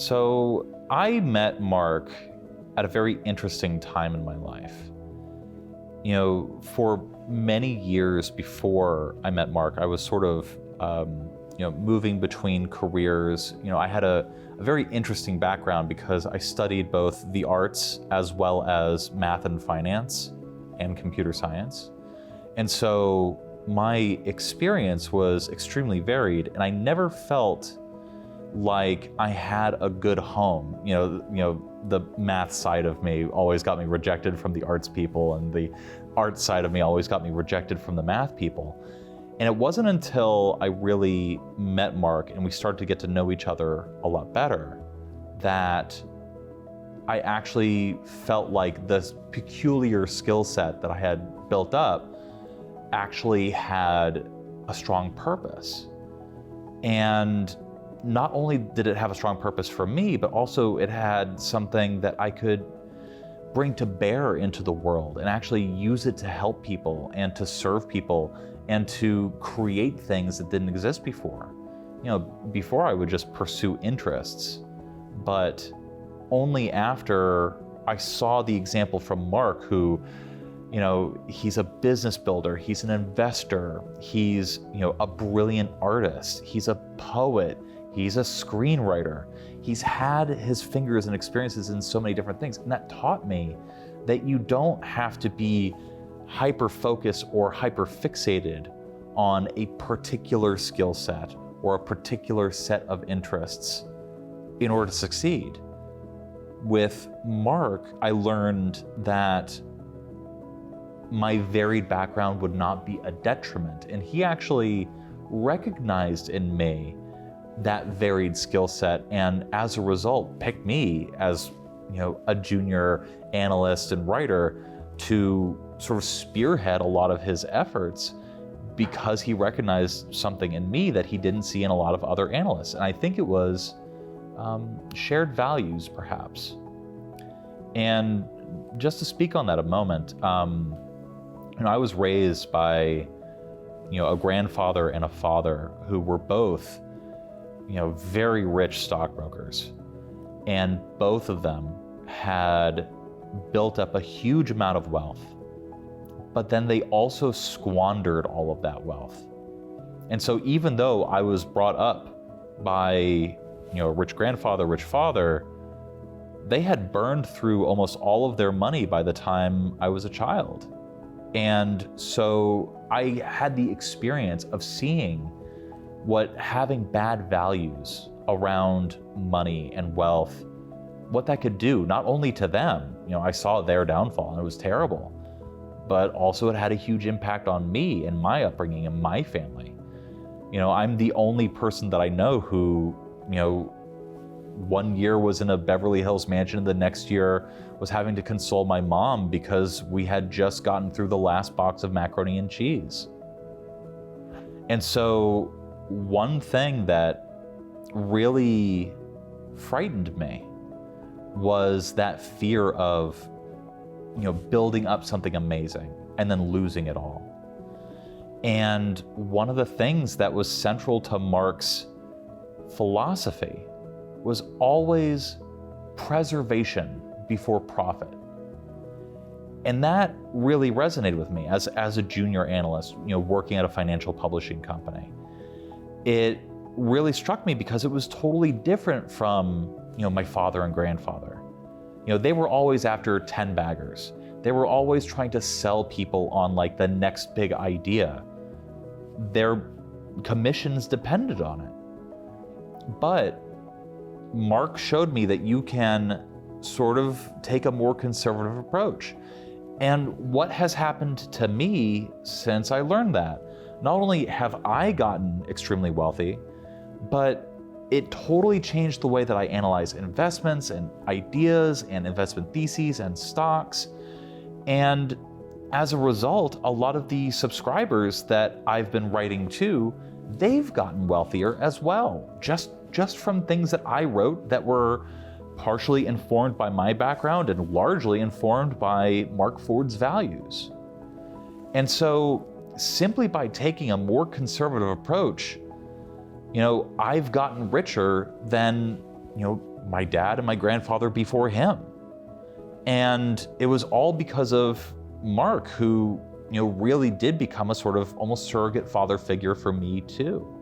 So I met Mark at a very interesting time in my life. You know, for many years before I met Mark, I was sort of, moving between careers. You know, I had a very interesting background because I studied both the arts as well as math and finance and computer science. And so my experience was extremely varied, and I never felt like I had a good home. You know, the math side of me always got me rejected from the arts people, and the art side of me always got me rejected from the math people. And it wasn't until I really met Mark and we started to get to know each other a lot better that I actually felt like this peculiar skill set that I had built up actually had a strong purpose. And not only did it have a strong purpose for me, but also it had something that I could bring to bear into the world and actually use it to help people and to serve people and to create things that didn't exist before. You know, before I would just pursue interests, but only after I saw the example from Mark, who, you know, he's a business builder, he's an investor, he's, you know, a brilliant artist, he's a poet, he's a screenwriter. He's had his fingers and experiences in so many different things. And that taught me that you don't have to be hyper-focused or hyper-fixated on a particular skill set or a particular set of interests in order to succeed. With Mark, I learned that my varied background would not be a detriment. And he actually recognized in me that varied skill set, and as a result picked me as, you know, a junior analyst and writer to sort of spearhead a lot of his efforts because he recognized something in me that he didn't see in a lot of other analysts. And I think it was shared values, perhaps. And just to speak on that a moment, I was raised by, you know, a grandfather and a father who were both, you know, very rich stockbrokers, and both of them had built up a huge amount of wealth, but then they also squandered all of that wealth. And so even though I was brought up by, you know, a rich grandfather, rich father, they had burned through almost all of their money by the time I was a child. And so I had the experience of seeing what having bad values around money and wealth, what that could do, not only to them. You know, I saw their downfall and it was terrible, but also it had a huge impact on me and my upbringing and my family. You know, I'm the only person that I know who, you know, one year was in a Beverly Hills mansion, the next year was having to console my mom because we had just gotten through the last box of macaroni and cheese. And so one thing that really frightened me was that fear of, you know, building up something amazing and then losing it all. And one of the things that was central to Mark's philosophy was always preservation before profit. And that really resonated with me as a junior analyst, you know, working at a financial publishing company. It really struck me because it was totally different from, you know, my father and grandfather. You know, they were always after 10 baggers. They were always trying to sell people on like the next big idea. Their commissions depended on it. But Mark showed me that you can sort of take a more conservative approach. And what has happened to me since I learned that? Not only have I gotten extremely wealthy, but it totally changed the way that I analyze investments and ideas and investment theses and stocks. And as a result, a lot of the subscribers that I've been writing to, they've gotten wealthier as well, just from things that I wrote that were partially informed by my background and largely informed by Mark Ford's values. And so simply by taking a more conservative approach, you know, I've gotten richer than my dad and my grandfather before him. And it was all because of Mark, who really did become a sort of almost surrogate father figure for me too.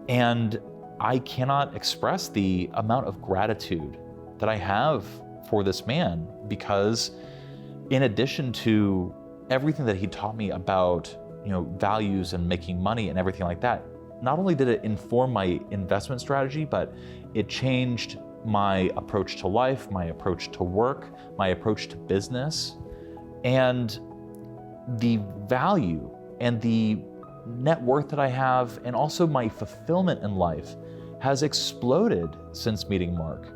And I cannot express the amount of gratitude that I have for this man, because in addition to everything that he taught me about values and making money and everything like that, not only did it inform my investment strategy, but it changed my approach to life, my approach to work, my approach to business. And the value and the net worth that I have, and also my fulfillment in life, has exploded since meeting Mark,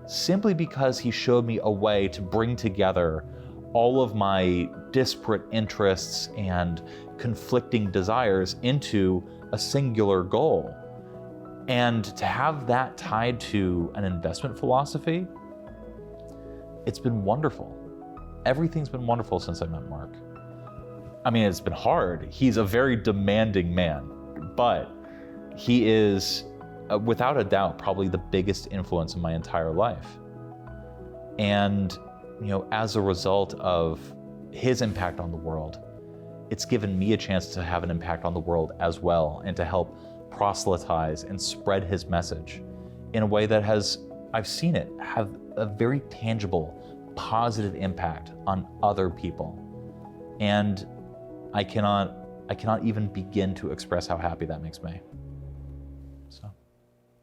simply because he showed me a way to bring together all of my disparate interests and conflicting desires into a singular goal. And to have that tied to an investment philosophy, it's been wonderful. Everything's been wonderful since I met Mark. I mean, it's been hard. He's a very demanding man, but he is, without a doubt, probably the biggest influence in my entire life. And, as a result of his impact on the world, it's given me a chance to have an impact on the world as well, and to help proselytize and spread his message in a way that has, I've seen it have a very tangible, positive impact on other people. And I cannot even begin to express how happy that makes me.